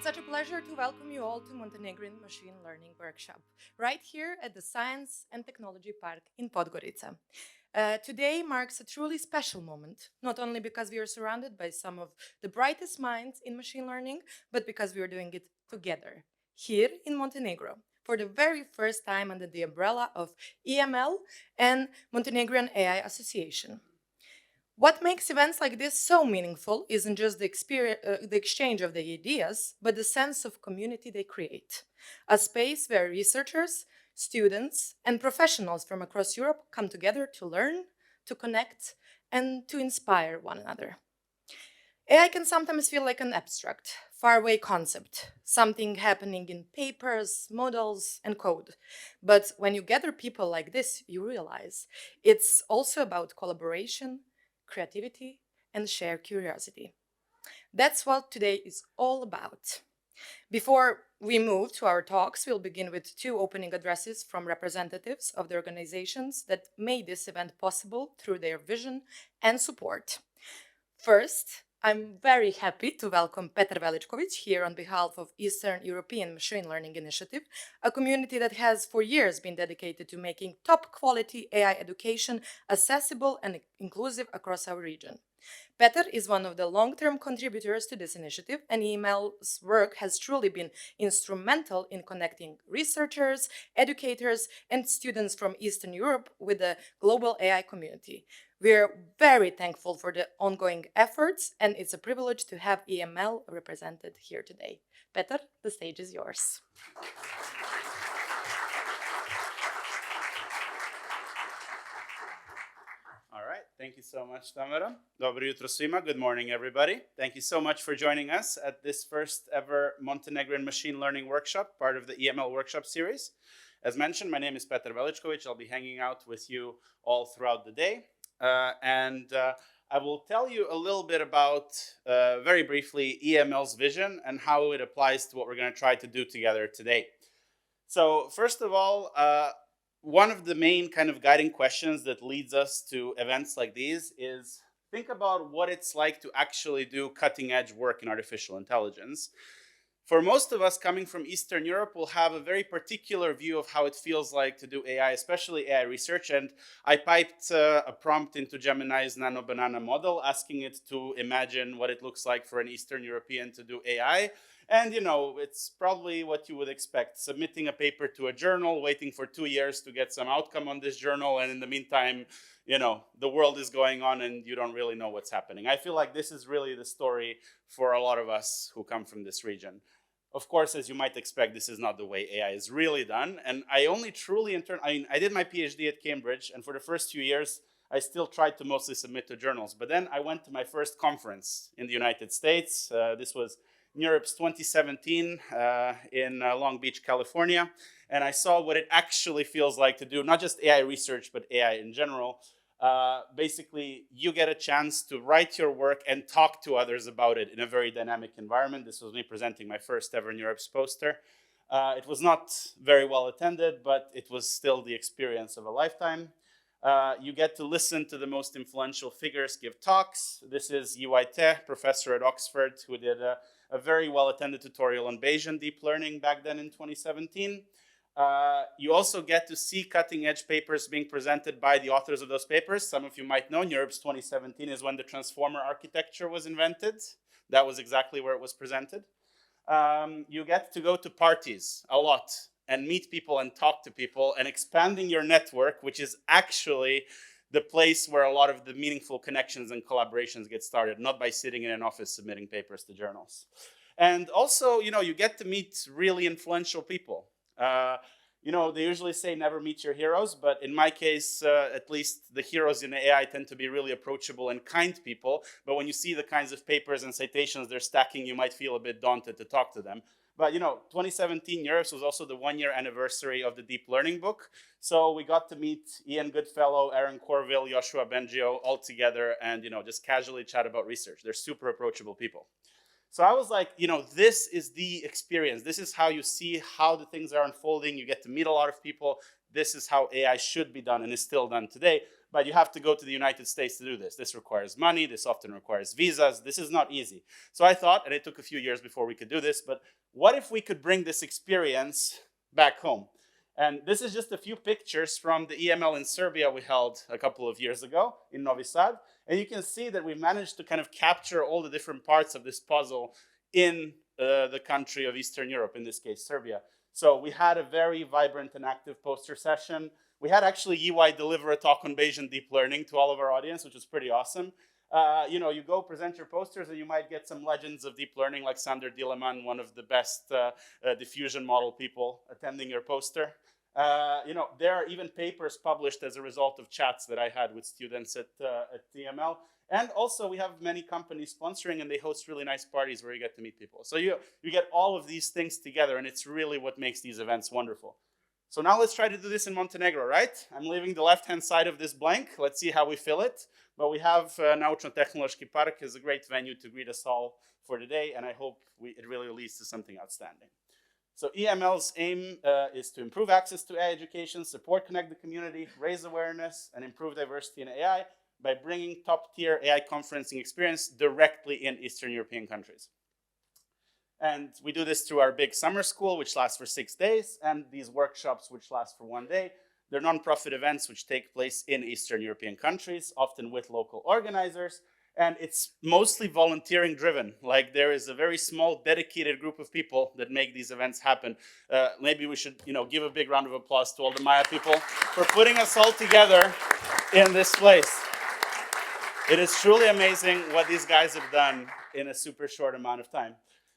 It's such a pleasure to welcome you all to Montenegrin Machine Learning Workshop, right here at the Science and Technology Park in Podgorica. Today marks a truly special moment, not only because we are surrounded by some of the brightest minds in machine learning, but because we are doing it together, here in Montenegro, for the very first time under the umbrella of EML and Montenegrin AI Association. What makes events like this so meaningful isn't just the exchange of the ideas, but the sense of community they create. A space where researchers, students, and professionals from across Europe come together to learn, to connect, and to inspire one another. AI can sometimes feel like an abstract, faraway concept, something happening in papers, models, and code. But when you gather people like this, you realize it's also about collaboration, creativity, and shared curiosity. That's what today is all about. Before we move to our talks, we'll begin with two opening addresses from representatives of the organizations that made this event possible through their vision and support. First, I'm very happy to welcome Petar Veličković here on behalf of Eastern European Machine Learning Initiative, a community that has for years been dedicated to making top quality AI education accessible and inclusive across our region. Petar is one of the long-term contributors to this initiative, and EML's work has truly been instrumental in connecting researchers, educators, and students from Eastern Europe with the global AI community. We're very thankful for the ongoing efforts, and it's a privilege to have EML represented here today. Petar, the stage is yours. All right, thank you so much, Tamara. Dobro jutro svima. Good morning, everybody. Thank you so much for joining us at this first ever Montenegrin Machine Learning Workshop, part of the EML Workshop series. As mentioned, my name is Petar Veličković. I'll be hanging out with you all throughout the day. I will tell you a little bit about, very briefly, EML's vision and how it applies to what we're going to try to do together today. So first of all, one of the main kind of guiding questions that leads us to events like these is think about what it's like to actually do cutting edge work in artificial intelligence. For most of us coming from Eastern Europe, we'll have a very particular view of how it feels like to do AI, especially AI research. And I piped a prompt into Gemini's Nano Banana model, asking it to imagine what it looks like for an Eastern European to do AI. And, it's probably what you would expect, submitting a paper to a journal, waiting for 2 years to get some outcome on this journal. And in the meantime, the world is going on and you don't really know what's happening. I feel like this is really the story for a lot of us who come from this region. Of course, as you might expect, this is not the way AI is really done. And I only truly I did my PhD at Cambridge, and for the first few years, I still tried to mostly submit to journals. But then I went to my first conference in the United States. This was NeurIPS 2017 in Long Beach, California. And I saw what it actually feels like to do, not just AI research, but AI in general. Basically, you get a chance to write your work and talk to others about it in a very dynamic environment. This was me presenting my first ever NeurIPS poster. It was not very well attended, but it was still the experience of a lifetime. You get to listen to the most influential figures give talks. This is Yuai, professor at Oxford, who did a very well-attended tutorial on Bayesian deep learning back then in 2017. You also get to see cutting-edge papers being presented by the authors of those papers. Some of you might know NeurIPS 2017 is when the transformer architecture was invented. That was exactly where it was presented. You get to go to parties a lot and meet people and talk to people and expanding your network, which is actually the place where a lot of the meaningful connections and collaborations get started, not by sitting in an office submitting papers to journals. And also, you get to meet really influential people. They usually say never meet your heroes, but in my case, at least the heroes in AI tend to be really approachable and kind people. But when you see the kinds of papers and citations they're stacking, you might feel a bit daunted to talk to them. But 2017 NeurIPS was also the 1-year anniversary of the deep learning book. So we got to meet Ian Goodfellow, Aaron Corville, Joshua Bengio all together and just casually chat about research. They're super approachable people. So I was like, this is the experience. This is how you see how the things are unfolding. You get to meet a lot of people. This is how AI should be done and is still done today. but you have to go to the United States to do this. This requires money, this often requires visas, this is not easy. So I thought, and it took a few years before we could do this, but what if we could bring this experience back home? And this is just a few pictures from the EML in Serbia we held a couple of years ago in Novi Sad. And you can see that we managed to kind of capture all the different parts of this puzzle in the country of Eastern Europe, in this case, Serbia. So we had a very vibrant and active poster session. We had actually EY deliver a talk on Bayesian deep learning to all of our audience, which was pretty awesome. You go present your posters and you might get some legends of deep learning like Sander Dieleman, one of the best diffusion model people attending your poster. There are even papers published as a result of chats that I had with students at DML. And also we have many companies sponsoring and they host really nice parties where you get to meet people. So you get all of these things together and it's really what makes these events wonderful. So now let's try to do this in Montenegro, right? I'm leaving the left-hand side of this blank. Let's see how we fill it. But we have Naučno-Tehnološki Park is a great venue to greet us all for today, and I hope it really leads to something outstanding. So EML's aim is to improve access to AI education, support connect the community, raise awareness, and improve diversity in AI by bringing top-tier AI conferencing experience directly in Eastern European countries. And we do this through our big summer school, which lasts for 6 days, and these workshops, which last for 1 day. They're nonprofit events which take place in Eastern European countries, often with local organizers, and it's mostly volunteering driven. Like there is a very small dedicated group of people that make these events happen. Maybe we should give a big round of applause to all the Maya people for putting us all together in this place. It is truly amazing what these guys have done in a super short amount of time.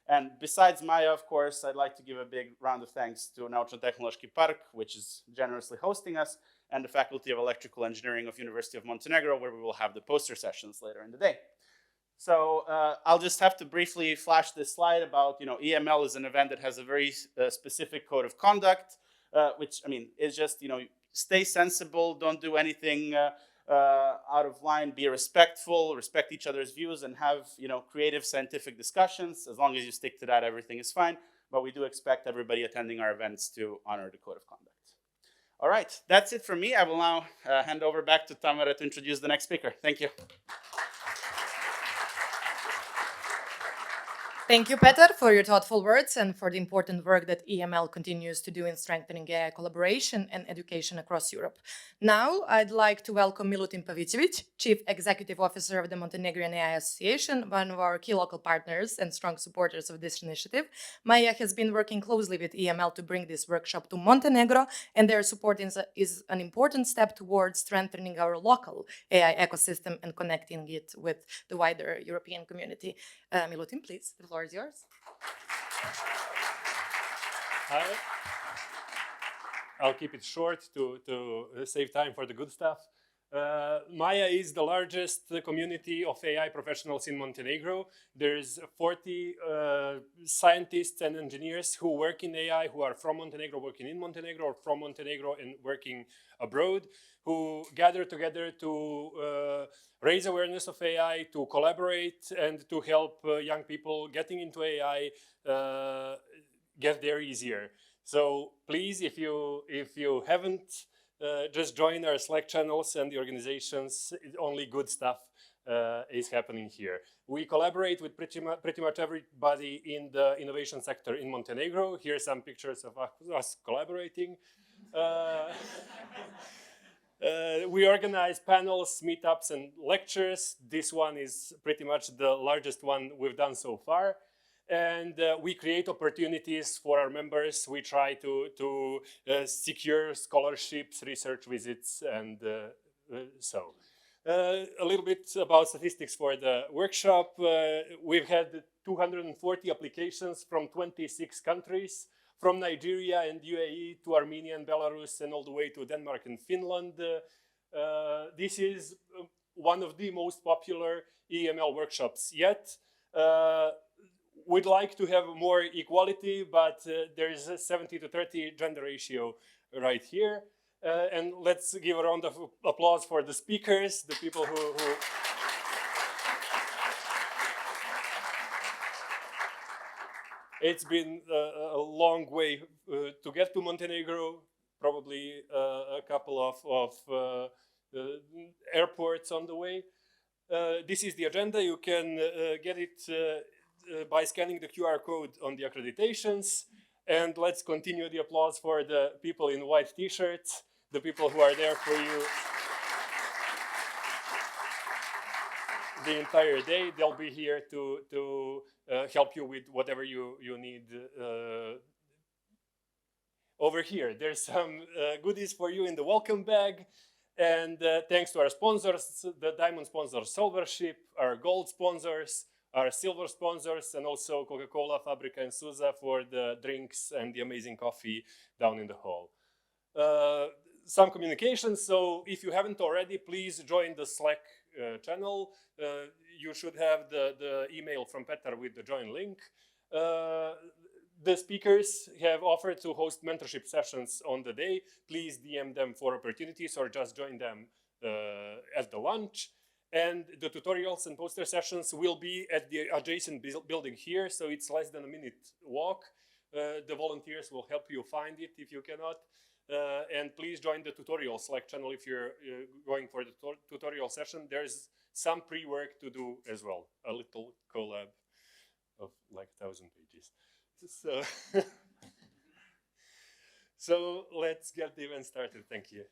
And besides Maya, of course, I'd like to give a big round of thanks to Naučno-Tehnološki Park, which is generously hosting us, and the Faculty of Electrical Engineering of University of Montenegro, where we will have the poster sessions later in the day. So I'll just have to briefly flash this slide about, EML is an event that has a very specific code of conduct, which, is just, stay sensible, don't do anything out of line, be respectful, respect each other's views, and have creative scientific discussions. As long as you stick to that, everything is fine. But we do expect everybody attending our events to honor the code of conduct. All right, that's it for me. I will now hand over back to Tamara to introduce the next speaker. Thank you. Thank you, Petar, for your thoughtful words and for the important work that EML continues to do in strengthening AI collaboration and education across Europe. Now, I'd like to welcome Milutin Pavicevic, Chief Executive Officer of the Montenegrin AI Association, one of our key local partners and strong supporters of this initiative. Maya has been working closely with EML to bring this workshop to Montenegro, and their support is an important step towards strengthening our local AI ecosystem and connecting it with the wider European community. Milutin, please, the floor is yours. Hi. I'll keep it short to save time for the good stuff. Maya is the largest community of AI professionals in Montenegro. There's 40 scientists and engineers who work in AI, who are from Montenegro, working in Montenegro, or from Montenegro and working abroad, who gather together to raise awareness of AI, to collaborate, and to help young people getting into AI get there easier. So please, if you haven't, just join our Slack channels and the organizations. Only good stuff is happening here. We collaborate with pretty much everybody in the innovation sector in Montenegro. Here are some pictures of us collaborating. We organize panels, meetups, and lectures. This one is pretty much the largest one we've done so far. And we create opportunities for our members. We try to secure scholarships, research visits, and so. A little bit about statistics for the workshop. We've had 240 applications from 26 countries, from Nigeria and UAE to Armenia and Belarus, and all the way to Denmark and Finland. This is one of the most popular EML workshops yet. We'd like to have more equality, but there is a 70 to 30 gender ratio right here. And let's give a round of applause for the speakers, the people who It's been a long way to get to Montenegro, probably a couple of airports on the way. This is the agenda. You can get it by scanning the QR code on the accreditations. And let's continue the applause for the people in white t-shirts, the people who are there for you the entire day. They'll be here to help you with whatever you need. Over here, there's some goodies for you in the welcome bag. And thanks to our sponsors, the diamond sponsor Silvership, our gold sponsors, our silver sponsors, and also Coca-Cola, Fabrica, and Suza for the drinks and the amazing coffee down in the hall. Some communications, so if you haven't already, please join the Slack channel. You should have the email from Petar with the join link. The speakers have offered to host mentorship sessions on the day. Please DM them for opportunities or just join them at the lunch. And the tutorials and poster sessions will be at the adjacent building here, so it's less than a minute walk. The volunteers will help you find it if you cannot. And please join the tutorial Slack channel if you're going for the tutorial session. There's some pre-work to do as well, a little collab of like 1,000 pages. So, so let's get the event started. Thank you.